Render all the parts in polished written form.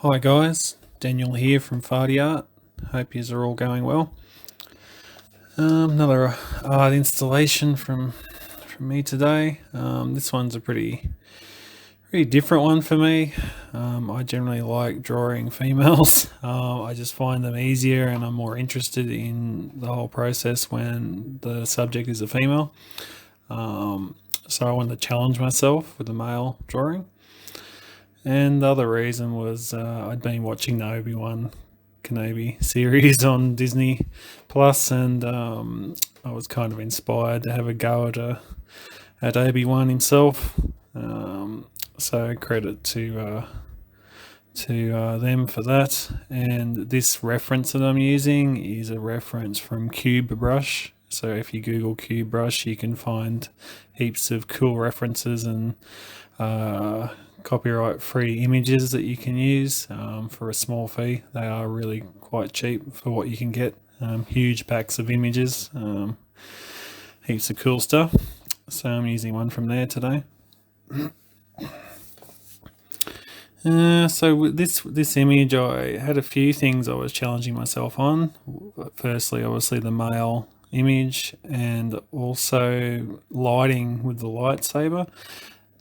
Hi guys, Daniel here from Farty Art. Hope yous are all going well. Another art installation from me today. This one's a pretty different one for me. I generally like drawing females. I just find them easier, and I'm more interested in the whole process when the subject is a female. So I wanted to challenge myself with the male drawing. And the other reason was I'd been watching the Obi-Wan Kenobi series on Disney Plus, and I was kind of inspired to have a go at Obi-Wan himself. So credit to them for that. And this reference that I'm using is a reference from Cube Brush. So if you Google Cube Brush, you can find heaps of cool references and copyright free images that you can use for a small fee. They are really quite cheap for what you can get. Huge packs of images, heaps of cool stuff. So I'm using one from there today. So with this image, I had a few things I was challenging myself on. Firstly, obviously the male image, and also lighting with the lightsaber.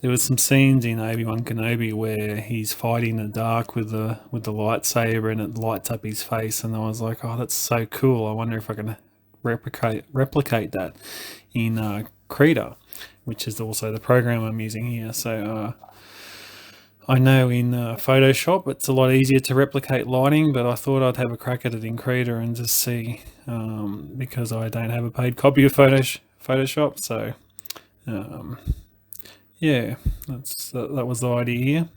There was some scenes in Obi-Wan Kenobi where he's fighting in the dark with the lightsaber, and it lights up his face, and I was like, oh, that's so cool. I wonder if I can replicate that in Krita, which is also the program I'm using here. So I know in Photoshop it's a lot easier to replicate lighting, but I thought I'd have a crack at it in Krita and just see, because I don't have a paid copy of Photoshop. So yeah, that was the idea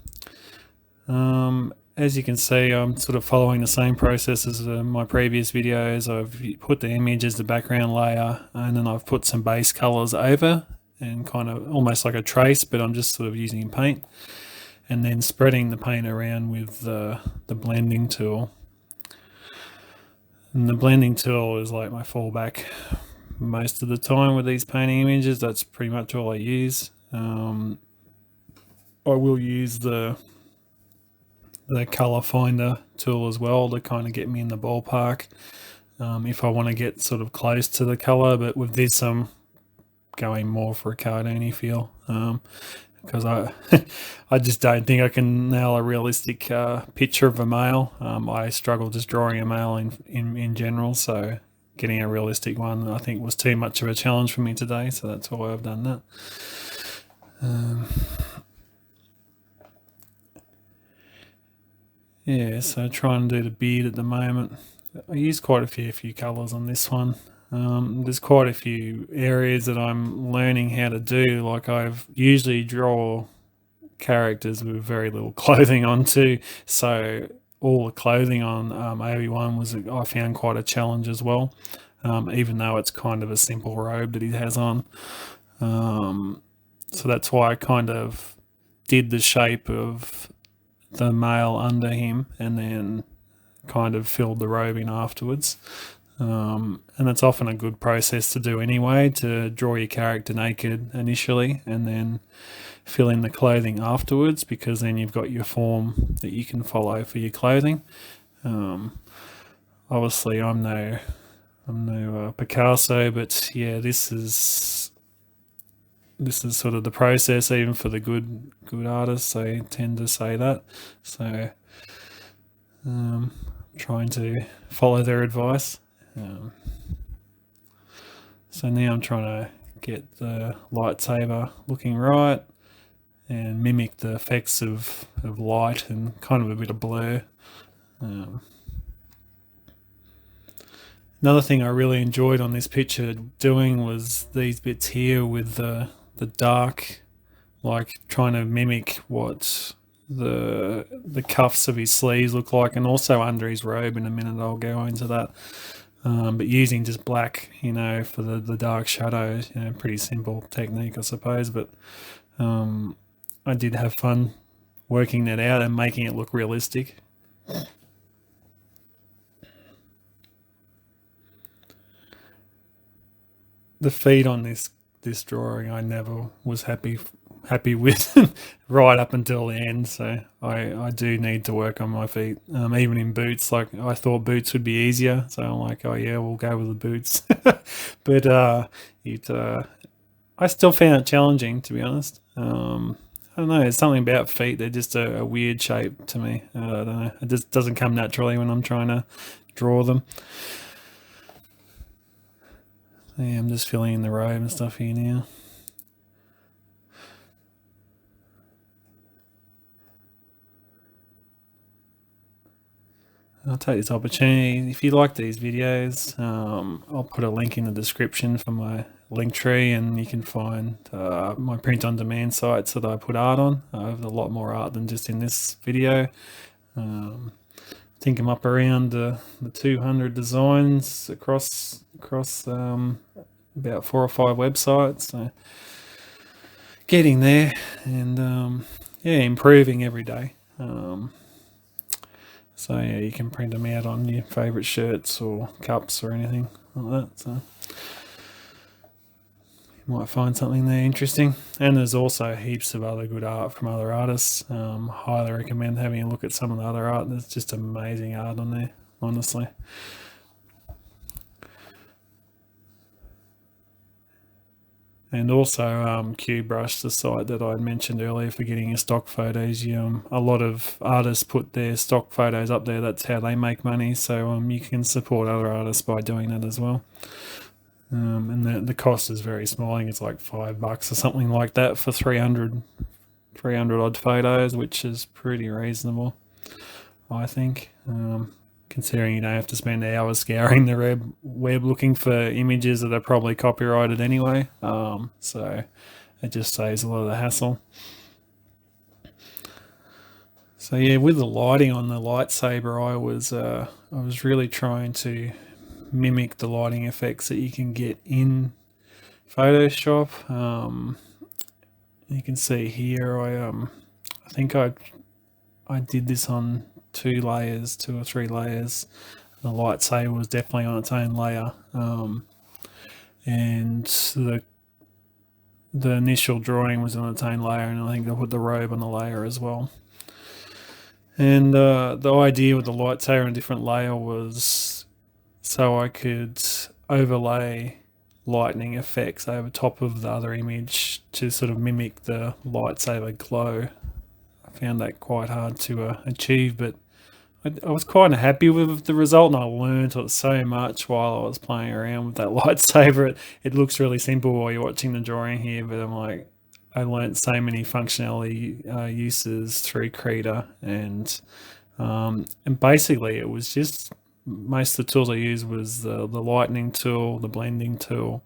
here. As you can see, I'm sort of following the same process as my previous videos. I've put the image as the background layer, and then I've put some base colors over, and kind of almost like a trace, but I'm just sort of using paint, and then spreading the paint around with the blending tool. And the blending tool is like my fallback most of the time with these painting images. That's pretty much all I use. I will use the color finder tool as well to kind of get me in the ballpark if I want to get sort of close to the color. But with this, I'm going more for a cartoony feel, because I just don't think I can nail a realistic picture of a male. I struggle just drawing a male in general, so getting a realistic one I think was too much of a challenge for me today, so that's why I've done that. Yeah, so trying to do the beard at the moment. I use quite a few colours on this one. There's quite a few areas that I'm learning how to do. Like I've usually draw characters with very little clothing on too, so all the clothing on Obi-Wan was, I found, quite a challenge as well. Even though it's kind of a simple robe that he has on. So that's why I kind of did the shape of the male under him, and then kind of filled the robe in afterwards. And that's often a good process to do anyway, to draw your character naked initially and then fill in the clothing afterwards, because then you've got your form that you can follow for your clothing. Obviously, I'm no Picasso, but yeah, this is sort of the process, even for the good artists. They tend to say that. So trying to follow their advice. So now I'm trying to get the lightsaber looking right and mimic the effects of light and kind of a bit of blur. Another thing I really enjoyed on this picture doing was these bits here with the dark, like trying to mimic what the cuffs of his sleeves look like, and also under his robe. In a minute I'll go into that. But using just black, for the dark shadows, pretty simple technique, I suppose. But I did have fun working that out and making it look realistic. The feet on this drawing, I never was happy happy with right up until the end. So I do need to work on my feet, even in boots. Like I thought boots would be easier, so I'm like, oh yeah, we'll go with the boots. But it I still found it challenging, to be honest. I don't know. It's something about feet. They're just a weird shape to me. I don't know. It just doesn't come naturally when I'm trying to draw them. So yeah, I'm just filling in the robe and stuff here now. I'll take this opportunity. If you like these videos, I'll put a link in the description for my link tree, and you can find my print on demand sites that I put art on. I have a lot more art than just in this video. I think I'm up around the 200 designs across about 4 or 5 websites. So getting there, and yeah, improving every day. So yeah, you can print them out on your favourite shirts or cups or anything like that. So you might find something there interesting. And there's also heaps of other good art from other artists. Highly recommend having a look at some of the other art. There's just amazing art on there, honestly. And also QBrush, the site that I mentioned earlier for getting your stock photos. A lot of artists put their stock photos up there. That's how they make money. So you can support other artists by doing that as well. And the cost is very small. I think it's like $5 or something like that for 300 odd photos, which is pretty reasonable, I think. Considering you don't have to spend hours scouring the web looking for images that are probably copyrighted anyway. So it just saves a lot of the hassle. So yeah, with the lighting on the lightsaber, I was really trying to mimic the lighting effects that you can get in Photoshop. You can see here, I think I did this on 2 or 3 layers. The lightsaber was definitely on its own layer, and the initial drawing was on its own layer, and I think I put the robe on the layer as well. And the idea with the lightsaber on a different layer was so I could overlay lightning effects over top of the other image to sort of mimic the lightsaber glow. I found that quite hard to achieve, but I was quite happy with the result, and I learned it so much while I was playing around with that lightsaber. It looks really simple while you're watching the drawing here, but I'm like, I learned so many functionality uses through Krita, and basically it was just most of the tools I used was the lightning tool, the blending tool,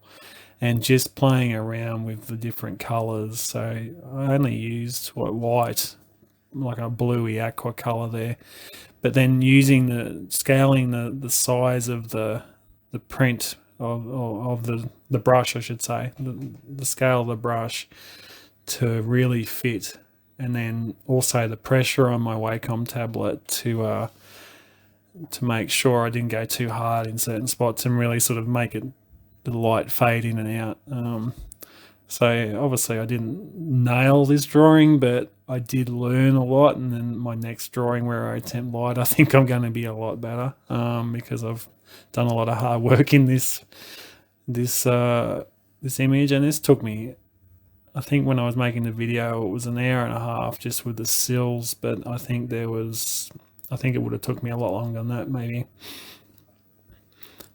and just playing around with the different colors. So I only used white, like a bluey aqua color there, but then using scaling the size of the print of the brush, I should say, the scale of the brush to really fit, and then also the pressure on my Wacom tablet to make sure I didn't go too hard in certain spots and really sort of make the light fade in and out. So obviously I didn't nail this drawing, but I did learn a lot, and then my next drawing where I attempt light, I think I'm going to be a lot better, because I've done a lot of hard work in this image, and this took me, I think when I was making the video, it was an hour and a half just with the sills, but I think it would have took me a lot longer than that,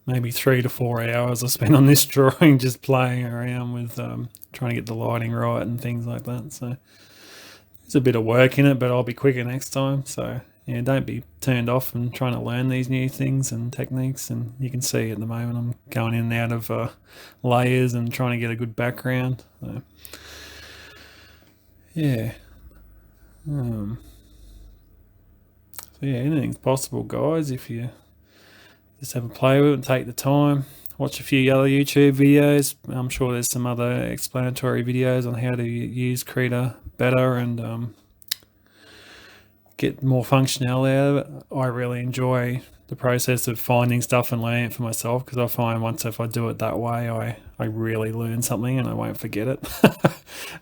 maybe 3 to 4 hours I spent on this drawing just playing around with trying to get the lighting right and things like that. So there's a bit of work in it, but I'll be quicker next time. So yeah, don't be turned off and trying to learn these new things and techniques. And you can see at the moment I'm going in and out of layers and trying to get a good background. So yeah. So yeah, anything's possible, guys, if you just have a play with it and take the time. Watch a few other YouTube videos. I'm sure there's some other explanatory videos on how to use Krita better, and get more functionality out of it. I really enjoy the process of finding stuff and learning it for myself, because I find once if I do it that way, I really learn something and I won't forget it.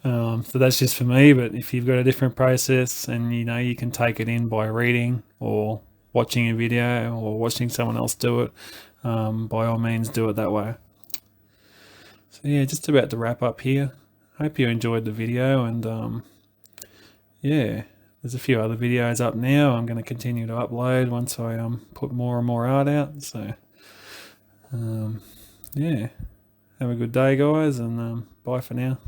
So that's just for me. But if you've got a different process and you know you can take it in by reading or watching a video or watching someone else do it, by all means do it that way. So yeah, just about to wrap up here. Hope you enjoyed the video, and yeah, there's a few other videos up now. I'm going to continue to upload once I put more and more art out. So yeah, have a good day, guys, and bye for now.